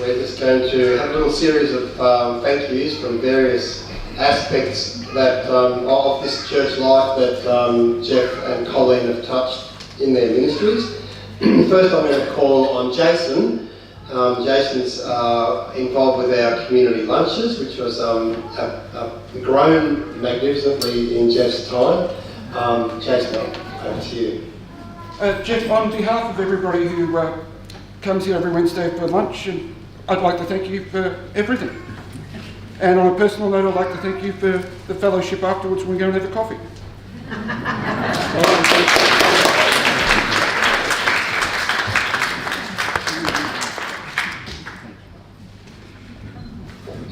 We're just going to have a little series of thank yous from various aspects that of this church life that Geoff and Colleen have touched in their ministries. First, I'm going to call on Jason. Jason's involved with our community lunches, which was grown magnificently in Geoff's time. Jason, over to you. Geoff, on behalf of everybody who comes here every Wednesday for lunch, I'd like to thank you for everything. And on a personal note, I'd like to thank you for the fellowship afterwards when we go and have a coffee.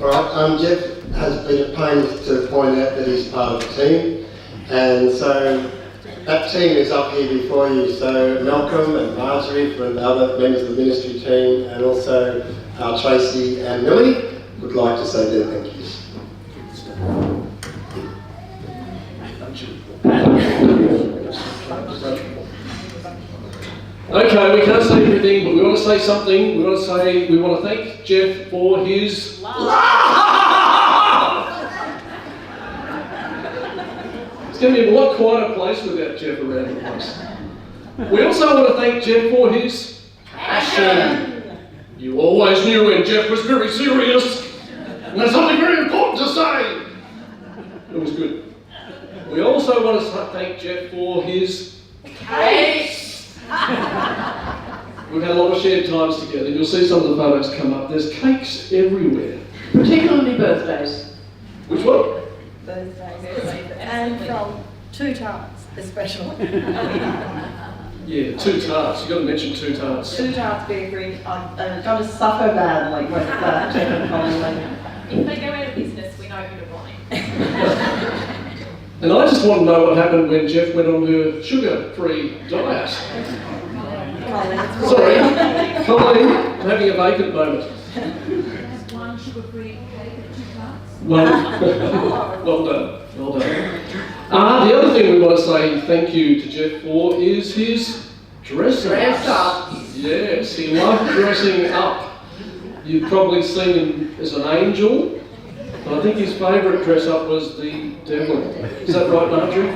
Alright, Geoff has been at pains to point out that he's part of a team, and so that team is up here before you. So Malcolm and Marjorie from the other members of the ministry team, and also Tracy and Millie would like to say their thank yous. Okay, we can't say everything, but we want to say something. We want to thank Geoff for his It's going to be a lot quieter place without Geoff around the place. We also want to thank Geoff for his passion. You always knew when Geoff was very serious, and there's something very important to say. It was good. We also want to thank Geoff for his cakes. We've had a lot of shared times together. You'll see some of the photos come up. There's cakes everywhere. Particularly birthdays. Which one? Birthdays. And from 2 tarts, especially. Yeah, 2 tarts. You've got to mention 2 tarts. 2 tarts bakery. I'm going to suffer badly with Geoff and Colleen. If they go out of business, we know who to buy. And I just want to know what happened when Geoff went on her sugar-free diet. Sorry, Colleen, I'm having a vacant moment. One sugar-free cake at 2 tarts. Well done, well done. The other thing we want to say thank you to Geoff for is his dress up. Yes, he loved dressing up. You've probably seen him as an angel, but I think his favourite dress up was the devil. Is that right, Marjorie?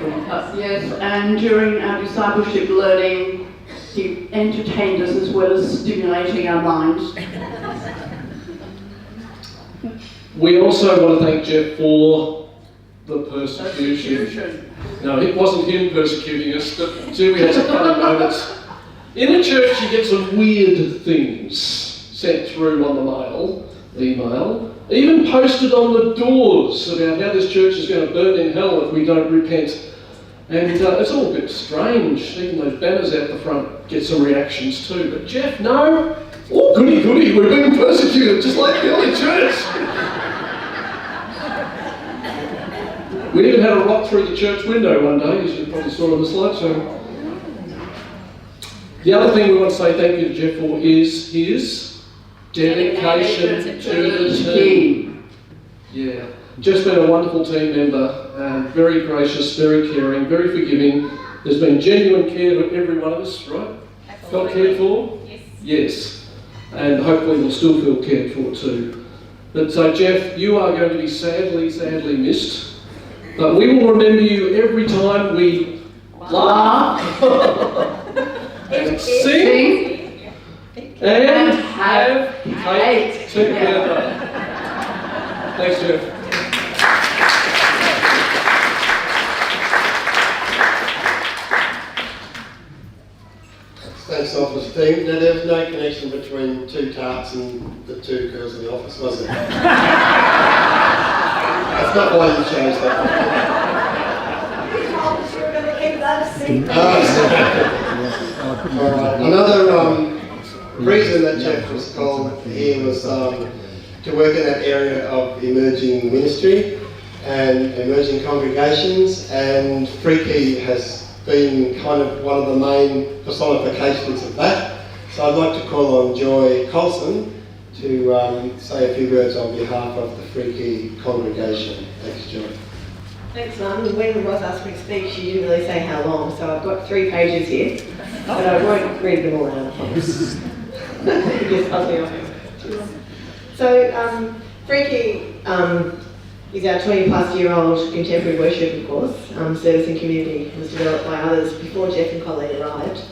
Yes, and during our discipleship learning, he entertained us as well as stimulating our minds. We also want to thank Geoff for the persecution. No, it wasn't him persecuting us, but see, we had some funny moments. In a church, you get some weird things sent through on the email, even posted on the doors about how this church is going to burn in hell if we don't repent. And it's all a bit strange. Even those banners out the front get some reactions too. But Geoff, no. Oh, goody, we're being persecuted, just like the early church. We even had a rock through the church window one day, as you probably saw on the slideshow. The other thing we want to say thank you to Geoff for is his dedication to the team. Yeah, Geoff's been a wonderful team member, very gracious, very caring, very forgiving. There's been genuine care to every one of us, right? Absolutely. Felt cared for? Yes. Yes, and hopefully we'll still feel cared for too. But so Geoff, you are going to be sadly missed, but we will remember you every time we laugh and sing and have cake together. Thanks, Geoff. Thanks, office team. Now, there was no connection between 2 tarts and the 2 girls in the office, was there? That's not why you chose that. You told us you were going to keep that a secret. Alright, another reason that Geoff was called here was to work in that area of emerging ministry and emerging congregations, and Freaky has been kind of one of the main personifications of that. So I'd like to call on Joy Colson to say a few words on behalf of the Freaky congregation. Thanks, Joy. Thanks, Mum. When the boss asked me to speak, she didn't really say how long, so I've got 3 pages here, but I won't read them all out, I promise. Just help me off. So, Freaky is our 20-plus-year-old contemporary worship, of course. Service and community was developed by others before Geoff and Colleen arrived,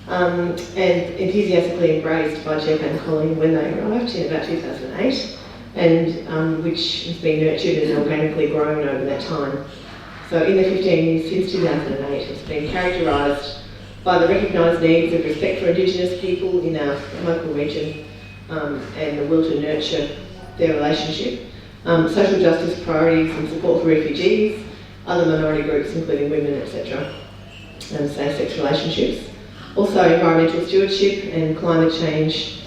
and enthusiastically embraced by Geoff and Colleen when they arrived in about 2008, and which has been nurtured and organically grown over that time. So in the 15 years since 2008, it's been characterised by the recognised needs of respect for Indigenous people in our local region, and the will to nurture their relationship, social justice priorities and support for refugees, other minority groups including women, etc., and same-sex relationships. Also environmental stewardship and climate change,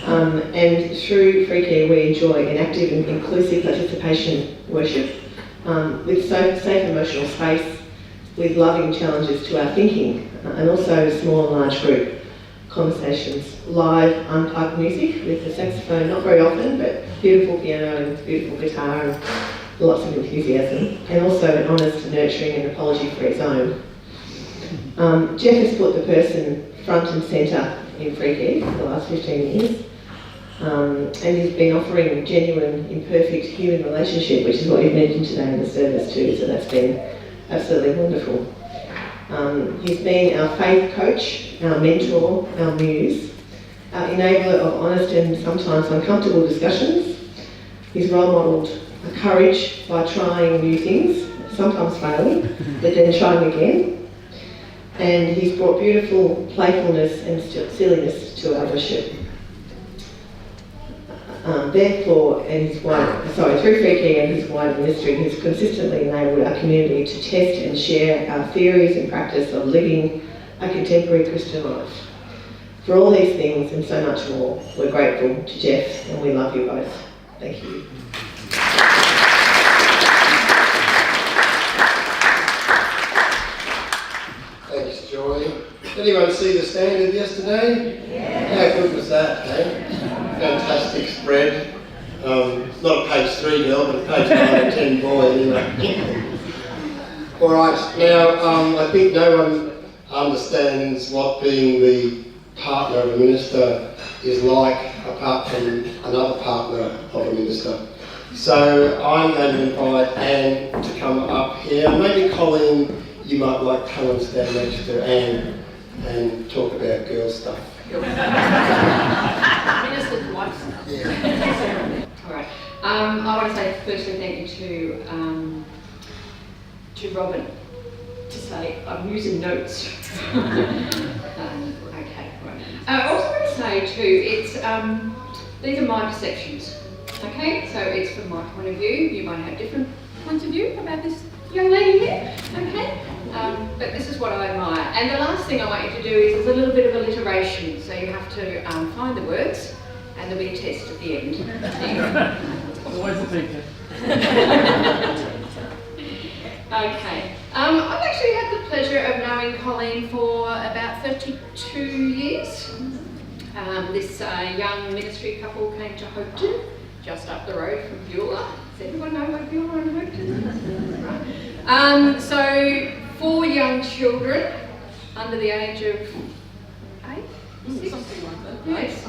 and through Free Care we enjoy an active and inclusive participation worship with safe emotional space, with loving challenges to our thinking, and also small and large group conversations, live unplugged music with the saxophone, not very often, but beautiful piano and beautiful guitar and lots of enthusiasm, and also an honest, nurturing and apology for its own. Geoff has put the person front and centre in Free Care for the last 15 years, and he's been offering genuine, imperfect human relationship, which is what you've mentioned today in the service too, so that's been absolutely wonderful. He's been our faith coach, our mentor, our muse, our enabler of honest and sometimes uncomfortable discussions. He's role modelled courage by trying new things, sometimes failing, but then trying again. And he's brought beautiful playfulness and silliness to our worship. Through Free Care and his wider ministry, he's consistently enabled our community to test and share our theories and practice of living a contemporary Christian life. For all these things and so much more, we're grateful to Geoff and we love you both. Thank you. Thanks, Joy. Did anyone see the standard yesterday? Yeah. How good was that, eh? Fantastic spread. Not a page 3 girl, but a page 9 and 10 boy, anyway. Alright, now I think no one understands what being the partner of a minister is like apart from another partner of a minister. So I'm going to invite Anne to come up here. Maybe Colleen, you might like to come and stand next to Anne and talk about girl stuff. Minister's wife stuff. Yeah. All right. I want to say firstly thank you to Robin to say I'm using notes. Okay. Right. I also want to say too, it's these are my perceptions. Okay, so it's from my point of view. You might have different points of view about this young lady here. Okay. But this is what I admire. And the last thing I want you to do is there's a little bit of alliteration. So you have to find the words, and there'll be a test at the end. Always a big Okay. I've actually had the pleasure of knowing Colleen for about 32 years. This young ministry couple came to Hopeton, just up the road from Beulah. Does everyone know what Beulah and Hopeton is? Right. So 4 young children under the age of 8? 6? Something like that. Yes.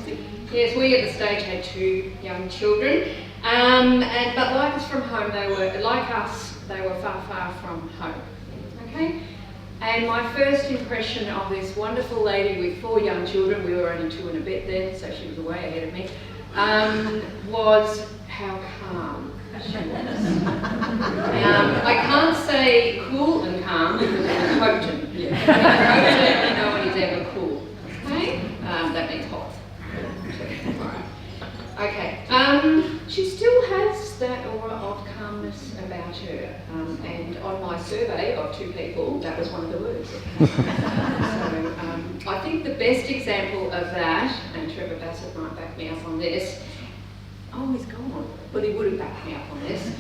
Yes, we at the stage had 2 young children. But like us from home, they were far, far from home. Okay? And my first impression of this wonderful lady with 4 young children, we were only 2 and a bit then, so she was way ahead of me, was how calm she was. I can't say cool and calm because it was Hopeton. Hopeton, no one is ever cool. Okay? That means hot. Okay. She still has that aura of calmness about her, and on my survey of 2 people, that was one of the words. So I think the best example of that, and Trevor Bassett might back me up on this, oh, he's gone, but he would have backed me up on this,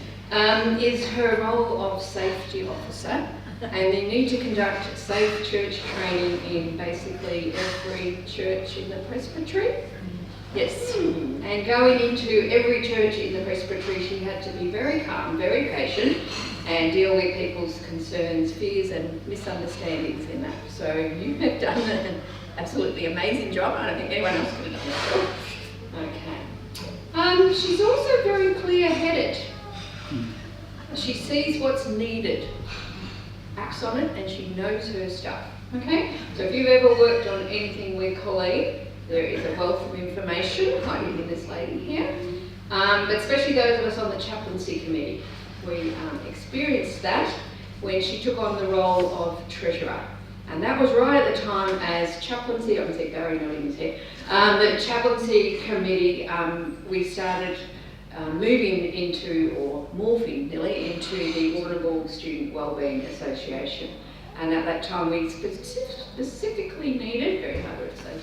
is her role of safety officer, and they need to conduct safe church training in basically every church in the presbytery. Yes, and going into every church in the presbytery, she had to be very calm, very patient, and deal with people's concerns, fears and misunderstandings in that. So you have done an absolutely amazing job. I don't think anyone else could have done that job. Okay. She's also very clear-headed. She sees what's needed, acts on it, and she knows her stuff. Okay? So if you've ever worked on anything with Colleen, there is a wealth of information hiding in this lady here. But especially those of us on the chaplaincy committee, we experienced that when she took on the role of treasurer. And that was right at the time as chaplaincy, I can see Barry nodding his head, the chaplaincy committee, we started moving into, or morphing nearly, into the Warrnambool Student Wellbeing Association. And at that time we specifically needed, very hard word to say,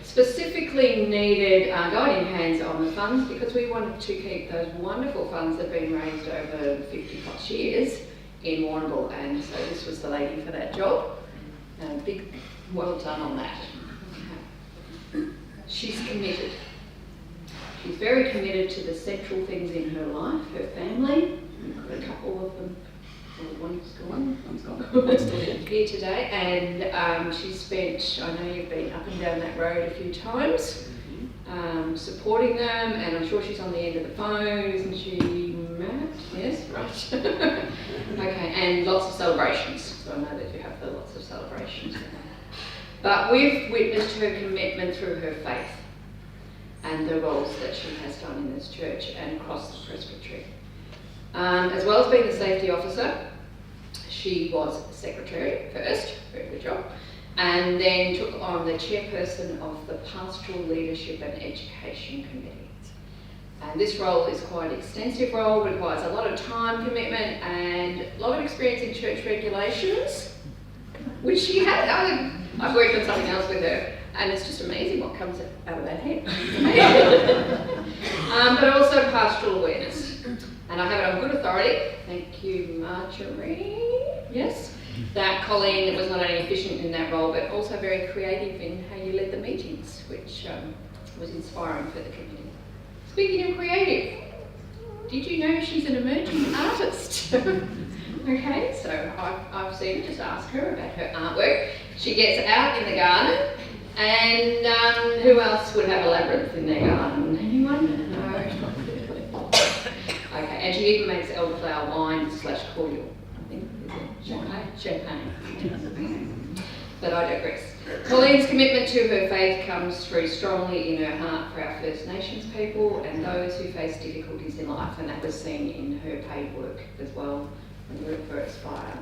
specifically needed guiding hands on the funds, because we wanted to keep those wonderful funds that have been raised over 50 plus years in Warrnambool, and so this was the lady for that job. Big well done on that. Okay. She's committed. She's very committed to the central things in her life, her family. We've got a couple of them. Well, one's gone here today, and she's spent, I know you've been up and down that road a few times, supporting them, and I'm sure she's on the end of the phone, isn't she, Matt? Yes, right. Okay, and lots of celebrations. So I know that you have lots of celebrations. But we've witnessed her commitment through her faith and the roles that she has done in this church and across the presbytery. As well as being the safety officer, she was secretary first, very good job, and then took on the chairperson of the Pastoral Leadership and Education Committee. And this role is quite an extensive role, requires a lot of time commitment and a lot of experience in church regulations, which she had. I've worked on something else with her, and it's just amazing what comes out of that head. But also pastoral awareness. And I have it on good authority, thank you Marjorie, yes, that Colleen was not only efficient in that role, but also very creative in how you led the meetings, which was inspiring for the community. Speaking of creative, did you know she's an emerging artist? Okay, so I've seen her, just ask her about her artwork. She gets out in the garden, and who else would have a labyrinth in their garden? Anyone? No. Okay, and she even makes elderflower wine / cordial. I think, is it champagne? But I digress. Colleen's commitment to her faith comes through strongly in her heart for our First Nations people and those who face difficulties in life, and that was seen in her paid work as well when we worked for Aspire.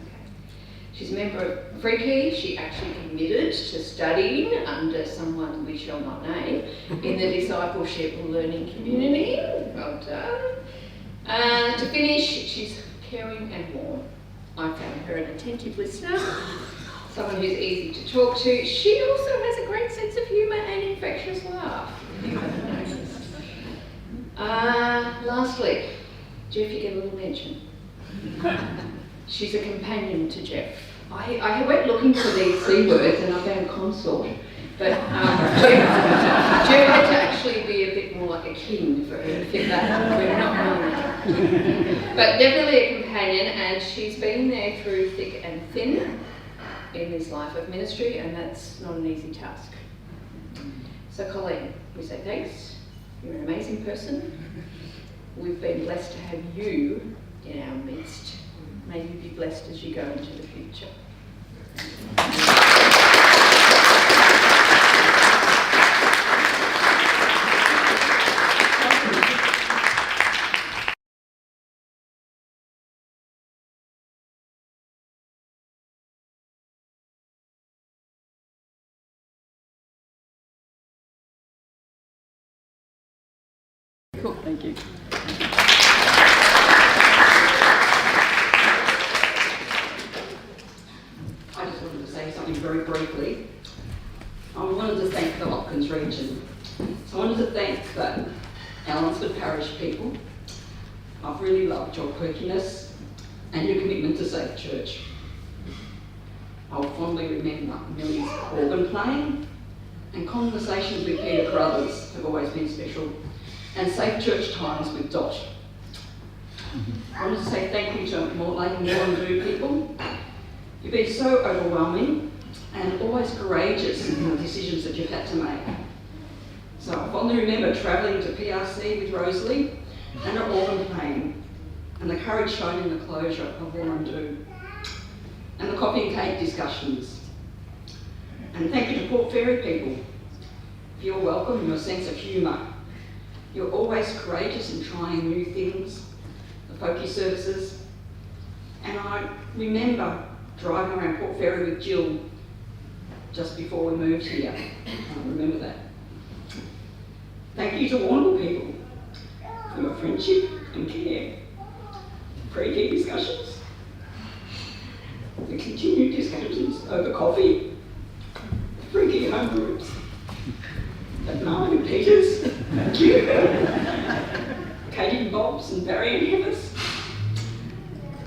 Okay. She's a member of Freaky. She actually committed to studying under someone we shall not name in the Discipleship Learning Community. Well done. To finish, she's caring and warm. I found her an attentive listener, someone who's easy to talk to. She also has a great sense of humour and infectious laugh. Lastly, Geoff, you get a little mention. She's a companion to Geoff. I went looking for these C words and I found consort, but Geoff had to actually be a bit more like a king for her to fit that. We're not knowing that. But definitely a companion, and she's been there through thick and thin in this life of ministry, and that's not an easy task. So Colleen, we say thanks. You're an amazing person. We've been blessed to have you in our midst. May you be blessed as you go into the future. Cool, thank you. I just wanted to say something very briefly. I wanted to thank the Hopkins region. So I wanted to thank the Allensford Parish people. I've really loved your quirkiness and your commitment to Safe Church. I'll fondly remember Millie's organ playing, and conversations with Peter Carruthers have always been special, and Safe Church times with Dot. I want to say thank you to Mortlake and Warrnambool people. You've been so overwhelming and always courageous in the decisions that you've had to make. So I fondly remember travelling to PRC with Rosalie and her organ playing, and the courage shown in the closure of Warrnambool, and the coffee and cake discussions. And thank you to Port Fairy people for your welcome and your sense of humour. You're always courageous in trying new things, the folky services. And I remember driving around Port Fairy with Jill just before we moved here. I remember that. Thank you to Warrnambool people for your friendship and care, pre-key discussions, the continued discussions over coffee, pre-key home groups, at Marvin and Peter's, thank you, Katie and Bob's and Barry and Heather's,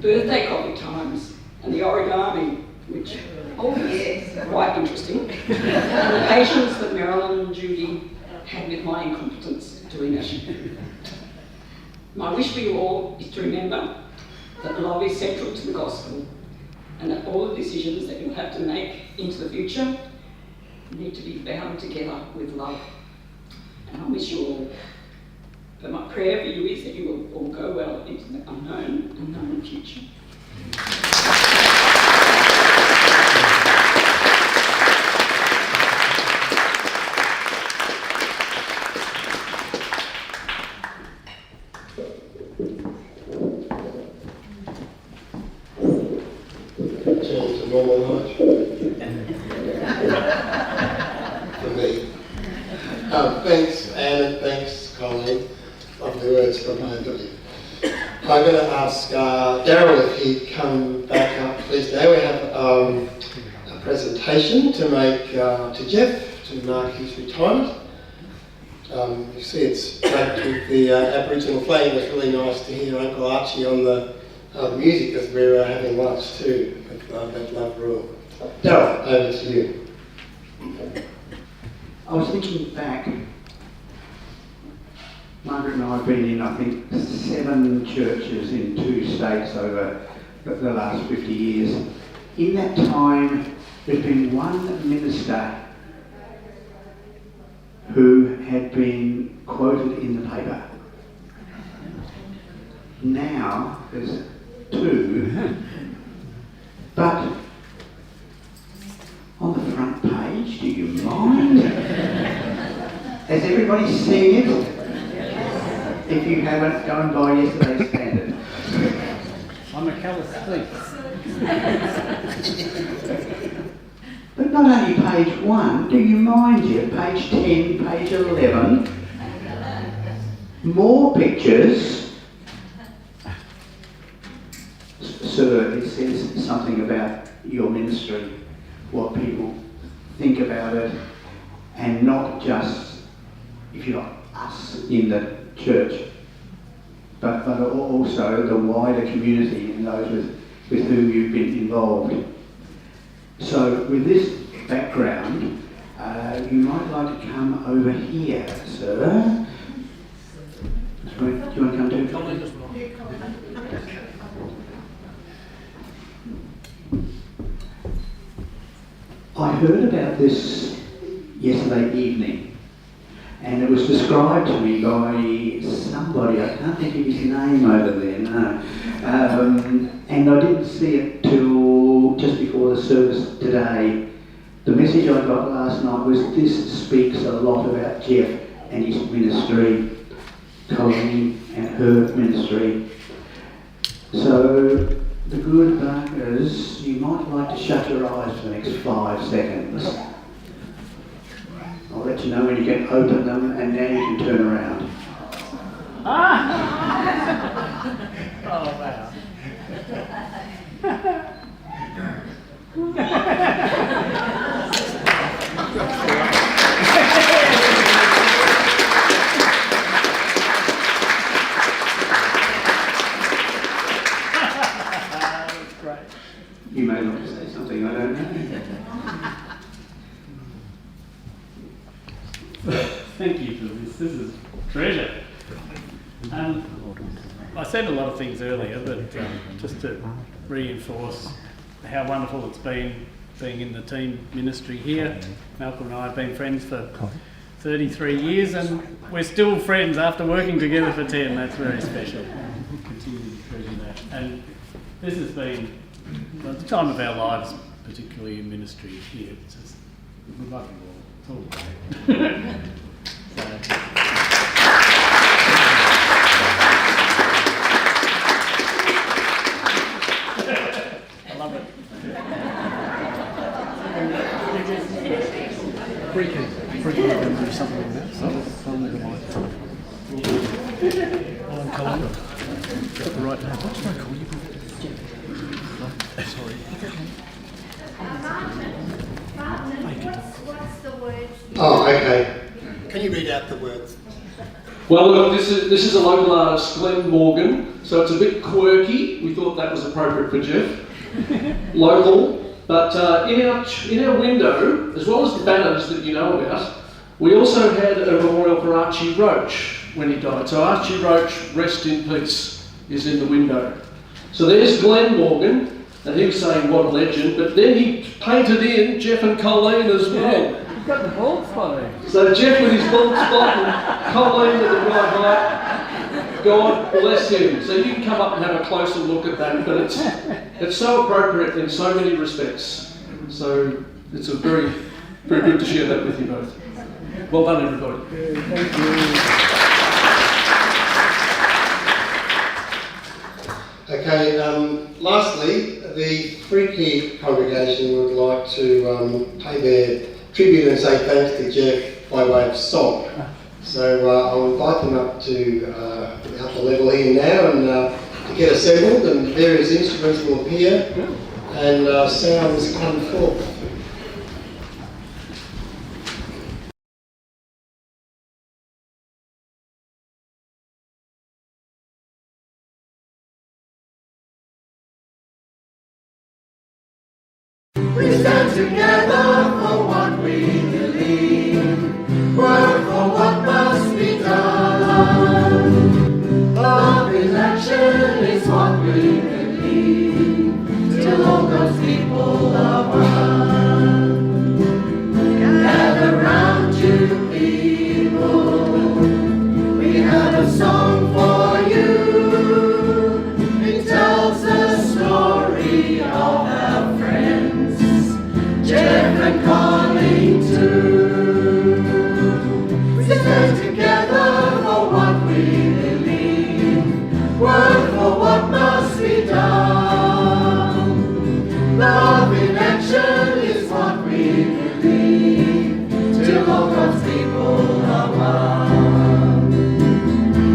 birthday coffee times and the origami, which, oh yes, quite interesting, and the patience that Marilyn and Judy had with my incompetence doing it. My wish for you all is to remember that love is central to the gospel, and that all the decisions that you'll have to make into the future need to be bound together with love. And I wish you all. But my prayer for you is that you will all go well into the unknown future. Change to normal life. For me. Thanks, Anne, and thanks, Colleen. Lovely words from both of you. I'm going to ask Daryl if he'd come back up, please. Now we have a presentation to make to Geoff to mark his retirement. You see it's draped with the Aboriginal flag. It was really nice to hear Uncle Archie on the music as we were having lunch too, with that love rule. Daryl, over to you. I was thinking back, Margaret and I have been in, I think, 7 churches in 2 states over the last 50 years. In that time, there's been one minister who had been quoted in the paper. Now, there's 2, but on the front page, do you mind? Has everybody seen it? If you haven't, go and buy yesterday's Standard. I'm a callous thief. But not only page 1, do you mind you? Page 10, page 11. More pictures. Sir, it says something about your ministry, what people think about it, and not just, if you like, us in the church, but also the wider community and those with whom you've been involved. So with this background, you might like to come over here, sir. Do you want to come too? I heard about this yesterday evening, and it was described to me by somebody, I can't think of his name over there, no. And I didn't see it till just before the service today. The message I got last night was this speaks a lot about Geoff and his ministry, Colleen and her ministry. So, the good Barkers, you might like to shut your eyes for the next 5 seconds. I'll let you know when you can open them, and now you can turn around. Oh, wow. That's great. You may want to say something, I don't know. Thank you for this. This is treasure. I said a lot of things earlier, but just to reinforce how wonderful it's been being in the team ministry here. Malcolm and I have been friends for 33 years, and we're still friends after working together for 10. That's very special. We'll continue to treasure that. And this has been the time of our lives, particularly in ministry here. It's just, we love you all. It's all great. So, I love it. Freaky. Freaky. Do something like that. Something like Colleen. Got the right name. What did I call you? Sorry. What's the word? Oh, okay. Can you read out the words? Well, look, this is a local artist, Glenn Morgan, so it's a bit quirky. We thought that was appropriate for Geoff. Local, but in our window, as well as the banners that you know about, we also had a memorial for Archie Roach when he died. So Archie Roach, rest in peace, is in the window. So there's Glenn Morgan, and he was saying what a legend, but then he painted in Geoff and Colleen as well. You've got the bald spot there. So Geoff with his bald spot and Colleen with the right height. God bless him. So you can come up and have a closer look at that, but it's so appropriate in so many respects. So it's a very, very good to share that with you both. Well done, everybody. Thank you. Okay, lastly, the Freaky congregation would like to pay their tribute and say thanks to Geoff by way of song. So I'll invite them up to the upper level here now and to get assembled, and various instruments will appear and sounds come forth. We stand together for what we believe, work for what must be done. Love in action is what we believe, till all God's people are one. Gather round you people, we have a song for you. It tells the story of our friends, Geoff and Colleen too. We stand together for what we believe, work for what must be done. Love in action is what we believe, till all God's people are one.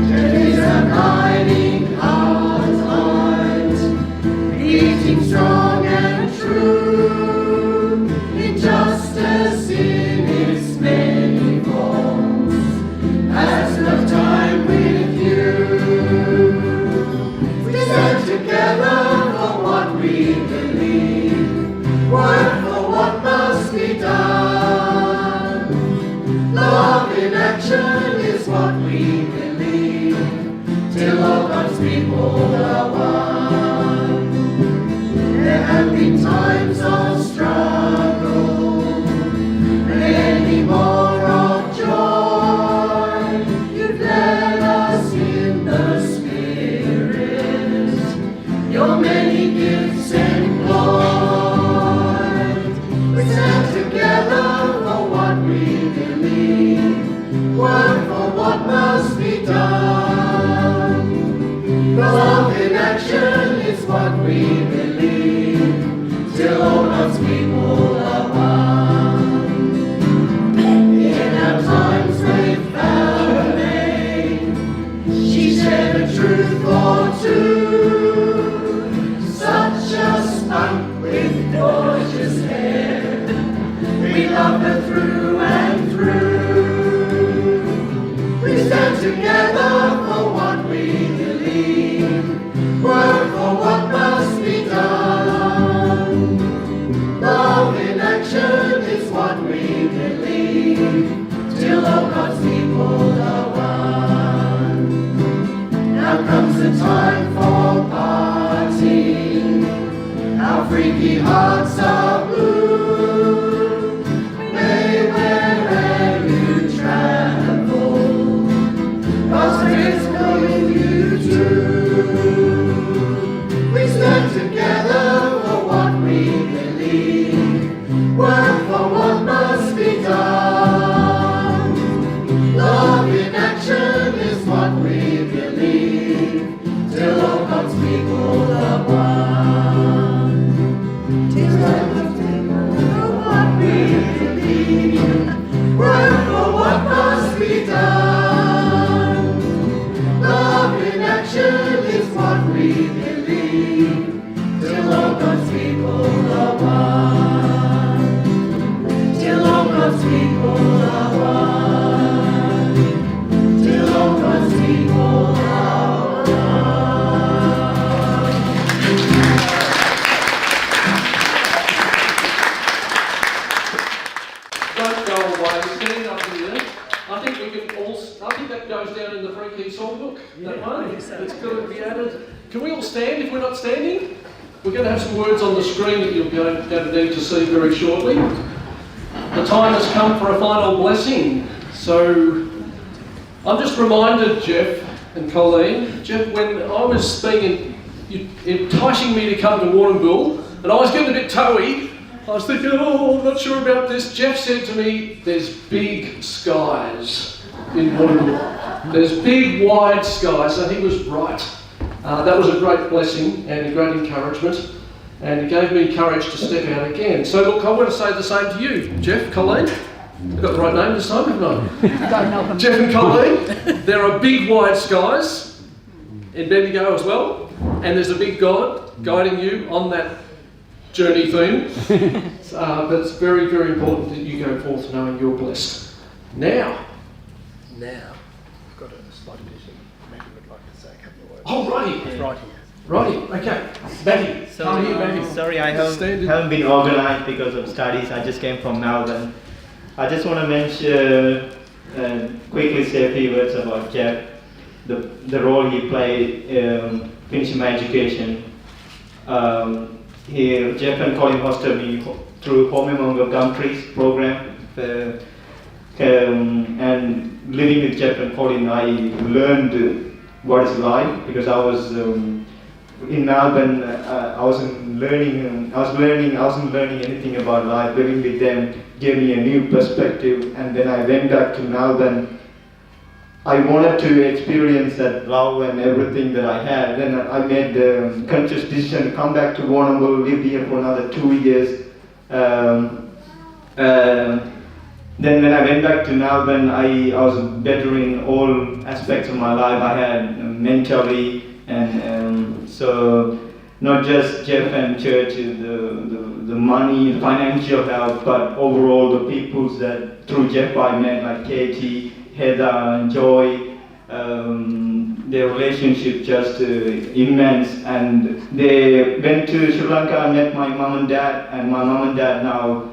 Geoff is our guiding heart, beating strong and true, in justice in its many forms, has no time with you. We stand together for what we believe, work for what must be done. Love in action is what we believe, till all God's people are one. There have been times of struggle, many more of joy. You've led us in the Spirit, your many gifts employed. We stand together for what we believe, work for what must be done. Love in action is what we believe, till all God's people are one. In our times we've found a name, she shared a truth or two, such a spunk with gorgeous hair. We love her through and through. We stand together for what we believe, work for what must be done. Love in action is what we believe, till all God's people are one. Now comes the time for parting, our freaky hearts are blue. May wherever you travel, goes down in the Freaky Songbook. That one. It's going to be added. Can we all stand if we're not standing? We're going to have some words on the screen that you're going to need to see very shortly. The time has come for a final blessing. So I'm just reminded, Geoff and Colleen, Geoff, when I was enticing me to come to Warrnambool, and I was getting a bit toey, I was thinking, oh, I'm not sure about this. Geoff said to me, there's big skies in Warrnambool. There's big, wide skies, and he was right. That was a great blessing and a great encouragement, and it gave me courage to step out again. So look, I want to say the same to you, Geoff, Colleen. I've got the right name this time, haven't I? Geoff and Colleen, there are big, wide skies in Bendigo as well, and there's a big God guiding you on that journey theme. But it's very, very important that you go forth knowing you're blessed. Now, I've got a slide edition. Maybe would like to say a couple of words. Oh, righty. It's right here. Righty, okay. Matty, come here, Matty. Sorry, I haven't been organised because of studies. I just came from Melbourne. I just want to mention quickly say a few words about Geoff, the role he played finishing my education. Geoff and Colleen hosted me through Moyne-Warrnambool countries program, and living with Geoff and Colleen, I learned what it's like because I was in Melbourne. I wasn't learning anything about life. Living with them gave me a new perspective, and then I went back to Melbourne. I wanted to experience that love and everything that I had. Then I made the conscious decision to come back to Warrnambool, live here for another 2 years. Then when I went back to Melbourne, I was better in all aspects of my life. I had mentally, and so not just Geoff and church, the money, the financial help, but overall the peoples that through Geoff I met, like Katie, Heather and Joy. Their relationship just immense, and they went to Sri Lanka and met my mum and dad, and my mum and dad now,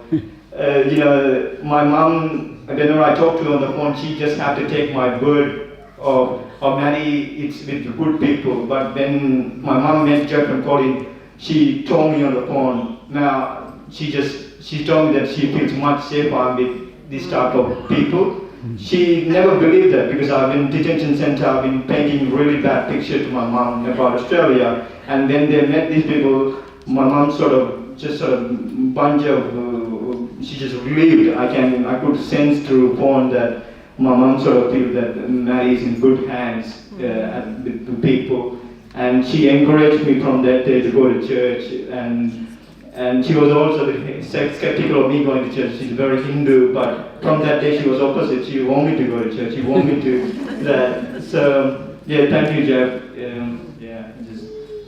my mum, whenever I talk to her on the phone, she just had to take my word of Maddie, it's with good people. But when my mum met Geoff and Colleen, she told me on the phone, now she told me that she feels much safer with this type of people. She never believed that because I've been in detention centre, I've been painting really bad picture to my mum about Australia, and when they met these people, my mum sort of bunch of, she just relieved. I could sense through phone that my mum sort of feels that Mary is in good hands with the people, and she encouraged me from that day to go to church, and she was also skeptical of me going to church. She's very Hindu, but from that day she was opposite. She wanted me to go to church. She wanted me to that. So yeah, thank you, Geoff.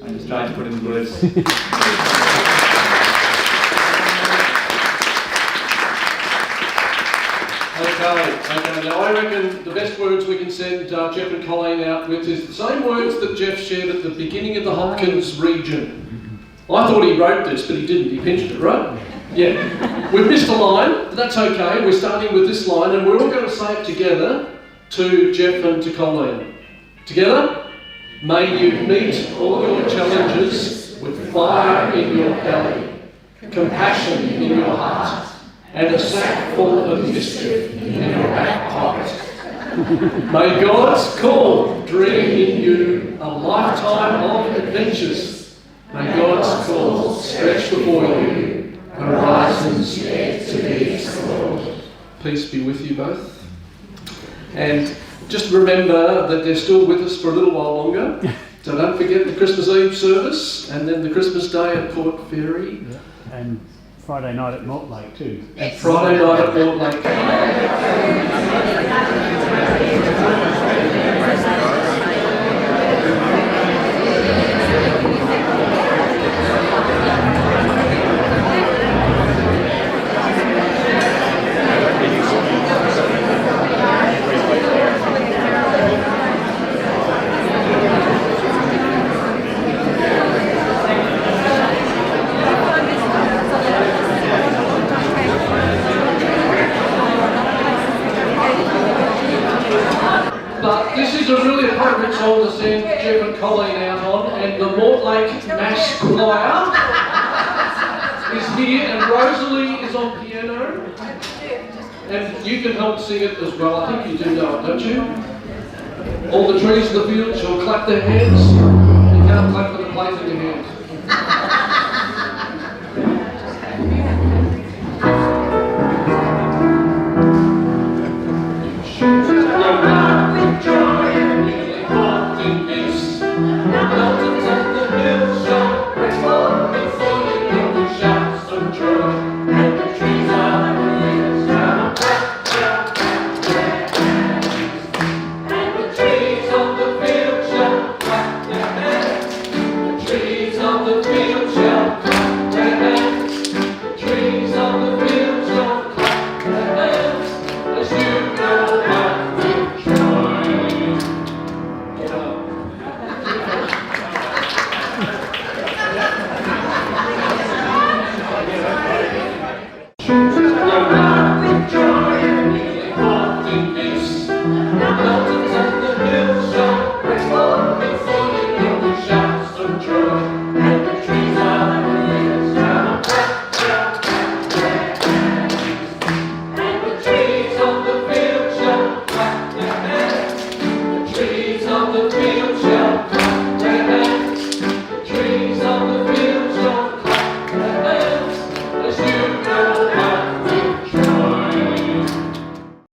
I just tried to put in words. Okay, now I reckon the best words we can send Geoff and Colleen out with is the same words that Geoff shared at the beginning of the Hopkins region. I thought he wrote this, but he didn't. He pinched it, right? Yeah. We've missed a line, but that's okay. We're starting with this line, and we're all going to say it together to Geoff and to Colleen. Together? May you meet all your challenges with fire in your belly, compassion in your heart, and a sack full of mischief in your back pocket. May God's call dream in you a lifetime of adventures. May God's call stretch before you, horizons yet to be explored. Peace be with you both. And just remember that they're still with us for a little while longer. So don't forget the Christmas Eve service, and then the Christmas Day at Port Fairy. Yeah. And Friday night at Mortlake too. And Friday night at Mortlake. This is a really appropriate song to send Geoff and Colleen out on, and the Mortlake Mass Choir is here, and Rosalie is on piano, and you can help sing it as well. I think you do know it, don't you? All the trees in the field shall clap their hands. You can't clap for the plays in your hands.